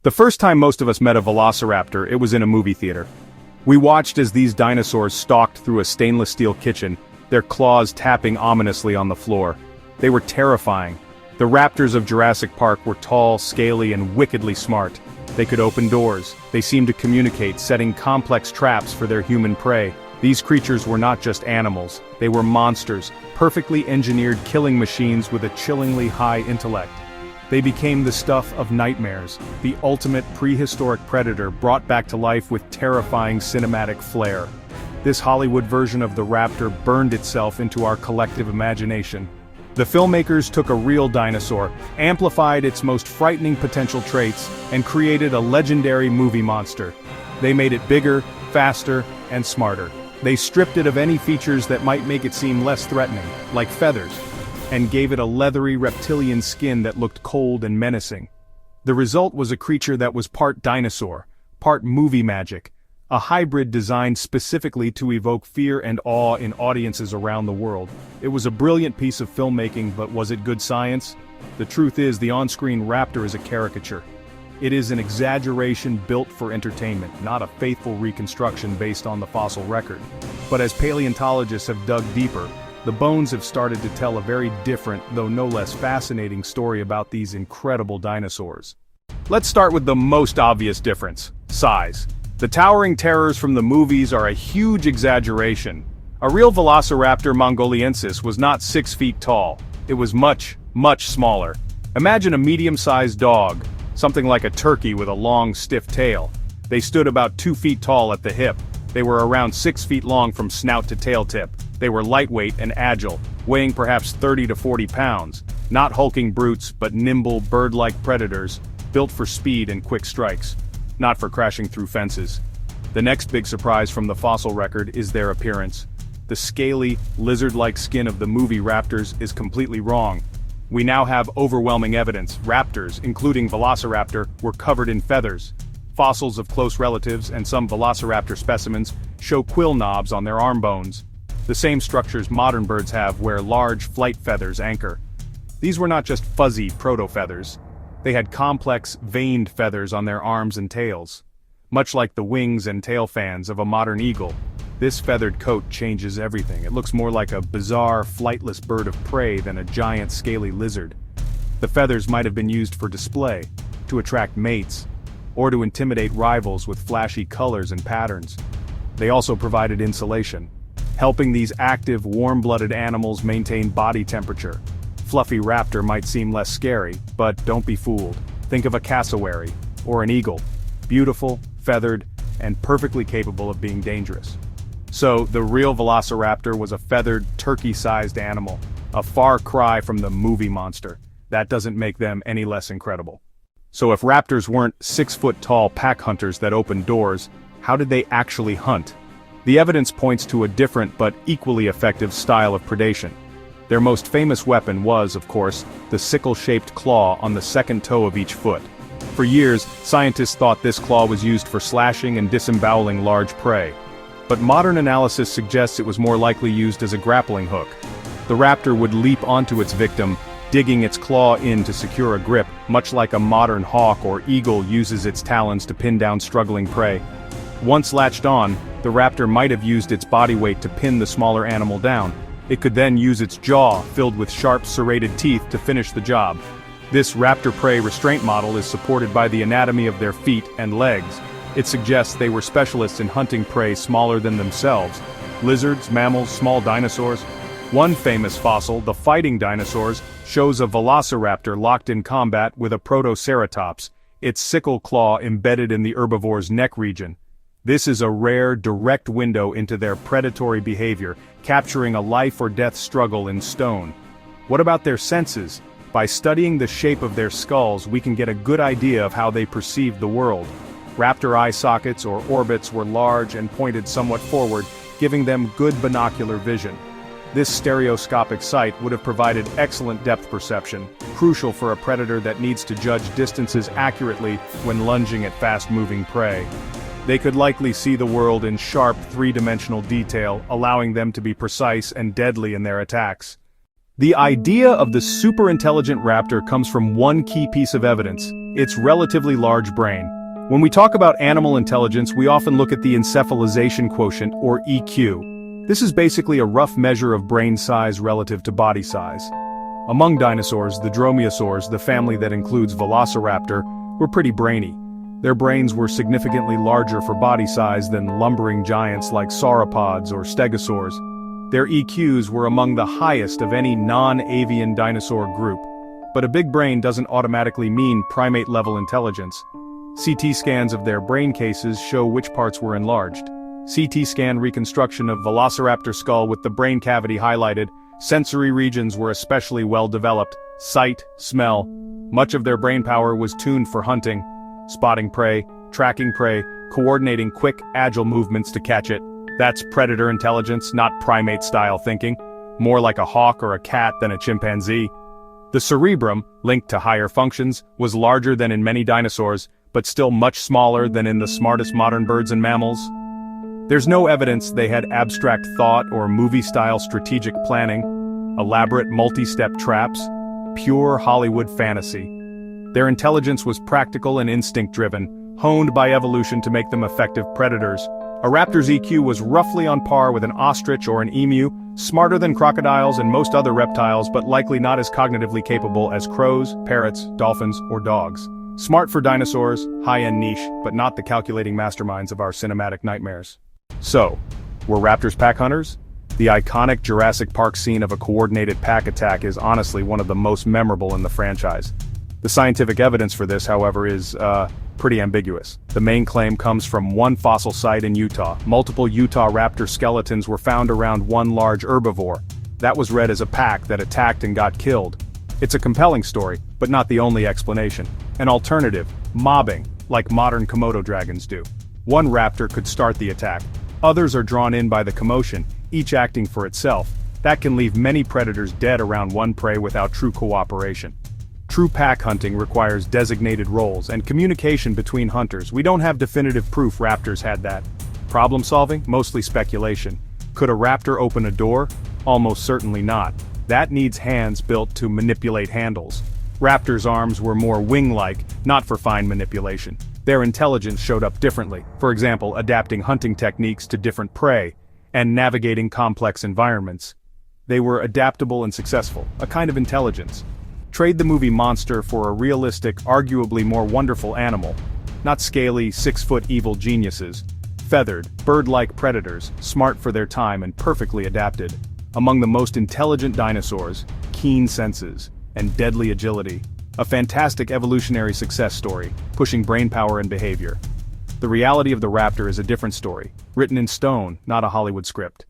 The first time most of us met a velociraptor, it was in a movie theater. We watched as these dinosaurs stalked through a stainless steel kitchen, their claws tapping ominously on the floor. They were terrifying. The raptors of Jurassic Park were tall, scaly, and wickedly smart. They could open doors. They seemed to communicate, setting complex traps for their human prey. These creatures were not just animals, they were monsters, perfectly engineered killing machines with a chillingly high intellect. They became the stuff of nightmares, the ultimate prehistoric predator brought back to life with terrifying cinematic flair. This Hollywood version of the raptor burned itself into our collective imagination. The filmmakers took a real dinosaur, amplified its most frightening potential traits, and created a legendary movie monster. They made it bigger, faster, and smarter. They stripped it of any features that might make it seem less threatening, like feathers, and gave it a leathery reptilian skin that looked cold and menacing. The result was a creature that was part dinosaur, part movie magic, a hybrid designed specifically to evoke fear and awe in audiences around the world. It was a brilliant piece of filmmaking, but was it good science? The truth is, the on-screen raptor is a caricature. It is an exaggeration built for entertainment, not a faithful reconstruction based on the fossil record. But as paleontologists have dug deeper, the bones have started to tell a very different, though no less fascinating story about these incredible dinosaurs. Let's start with the most obvious difference: size. The towering terrors from the movies are a huge exaggeration. A real Velociraptor mongoliensis was not 6 feet tall. It was much, much smaller. Imagine a medium-sized dog, something like a turkey with a long, stiff tail. They stood about 2 feet tall at the hip. They were around 6 feet long from snout to tail tip. They were lightweight and agile, weighing perhaps 30 to 40 pounds. Not hulking brutes, but nimble, bird-like predators, built for speed and quick strikes. Not for crashing through fences. The next big surprise from the fossil record is their appearance. The scaly, lizard-like skin of the movie raptors is completely wrong. We now have overwhelming evidence. Raptors, including Velociraptor, were covered in feathers. Fossils of close relatives and some Velociraptor specimens show quill knobs on their arm bones. The same structures modern birds have, where large flight feathers anchor. These were not just fuzzy proto-feathers. They had complex, veined feathers on their arms and tails. Much like the wings and tail fans of a modern eagle, this feathered coat changes everything. It looks more like a bizarre, flightless bird of prey than a giant, scaly lizard. The feathers might have been used for display, to attract mates, or to intimidate rivals with flashy colors and patterns. They also provided insulation, helping these active, warm-blooded animals maintain body temperature. Fluffy raptor might seem less scary, but don't be fooled. Think of a cassowary, or an eagle. Beautiful, feathered, and perfectly capable of being dangerous. So, the real Velociraptor was a feathered, turkey-sized animal, a far cry from the movie monster. That doesn't make them any less incredible. So if raptors weren't 6-foot-tall pack hunters that opened doors, how did they actually hunt? The evidence points to a different but equally effective style of predation. Their most famous weapon was, of course, the sickle-shaped claw on the second toe of each foot. For years, scientists thought this claw was used for slashing and disemboweling large prey. But modern analysis suggests it was more likely used as a grappling hook. The raptor would leap onto its victim, digging its claw in to secure a grip, much like a modern hawk or eagle uses its talons to pin down struggling prey. Once latched on, the raptor might have used its body weight to pin the smaller animal down. It could then use its jaw, filled with sharp serrated teeth, to finish the job. This raptor prey restraint model is supported by the anatomy of their feet and legs. It suggests they were specialists in hunting prey smaller than themselves. Lizards, mammals, small dinosaurs. One famous fossil, the fighting dinosaurs, shows a velociraptor locked in combat with a protoceratops, its sickle claw embedded in the herbivore's neck region. This is a rare, direct window into their predatory behavior, capturing a life-or-death struggle in stone. What about their senses? By studying the shape of their skulls, we can get a good idea of how they perceived the world. Raptor eye sockets or orbits were large and pointed somewhat forward, giving them good binocular vision. This stereoscopic sight would have provided excellent depth perception, crucial for a predator that needs to judge distances accurately when lunging at fast-moving prey. They could likely see the world in sharp, three-dimensional detail, allowing them to be precise and deadly in their attacks. The idea of the super-intelligent raptor comes from one key piece of evidence: its relatively large brain. When we talk about animal intelligence, we often look at the encephalization quotient, or EQ. This is basically a rough measure of brain size relative to body size. Among dinosaurs, the dromaeosaurs, the family that includes Velociraptor, were pretty brainy. Their brains were significantly larger for body size than lumbering giants like sauropods or stegosaurs. Their EQs were among the highest of any non-avian dinosaur group. But a big brain doesn't automatically mean primate-level intelligence. CT scans of their brain cases show which parts were enlarged. CT scan reconstruction of Velociraptor skull with the brain cavity highlighted. Sensory regions were especially well developed: sight, smell. Much of their brainpower was tuned for hunting, spotting prey, tracking prey, coordinating quick, agile movements to catch it. That's predator intelligence, not primate-style thinking, more like a hawk or a cat than a chimpanzee. The cerebrum, linked to higher functions, was larger than in many dinosaurs, but still much smaller than in the smartest modern birds and mammals. There's no evidence they had abstract thought or movie-style strategic planning, elaborate multi-step traps, pure Hollywood fantasy. Their intelligence was practical and instinct-driven, honed by evolution to make them effective predators. A raptor's EQ was roughly on par with an ostrich or an emu, smarter than crocodiles and most other reptiles, but likely not as cognitively capable as crows, parrots, dolphins, or dogs. Smart for dinosaurs, high-end niche, but not the calculating masterminds of our cinematic nightmares. So, were raptors pack hunters? The iconic Jurassic Park scene of a coordinated pack attack is honestly one of the most memorable in the franchise. The scientific evidence for this, however, is, pretty ambiguous. The main claim comes from one fossil site in Utah. Multiple Utah raptor skeletons were found around one large herbivore. That was read as a pack that attacked and got killed. It's a compelling story, but not the only explanation. An alternative, mobbing, like modern Komodo dragons do. One raptor could start the attack. Others are drawn in by the commotion, each acting for itself. That can leave many predators dead around one prey without true cooperation. True pack hunting requires designated roles and communication between hunters. We don't have definitive proof raptors had that. Problem solving? Mostly speculation. Could a raptor open a door? Almost certainly not. That needs hands built to manipulate handles. Raptors' arms were more wing-like, not for fine manipulation. Their intelligence showed up differently, for example, adapting hunting techniques to different prey, and navigating complex environments. They were adaptable and successful, a kind of intelligence. Trade the movie monster for a realistic, arguably more wonderful animal. Not scaly, 6-foot evil geniuses. Feathered, bird-like predators, smart for their time and perfectly adapted. Among the most intelligent dinosaurs, keen senses, and deadly agility. A fantastic evolutionary success story, pushing brainpower and behavior. The reality of the raptor is a different story, written in stone, not a Hollywood script.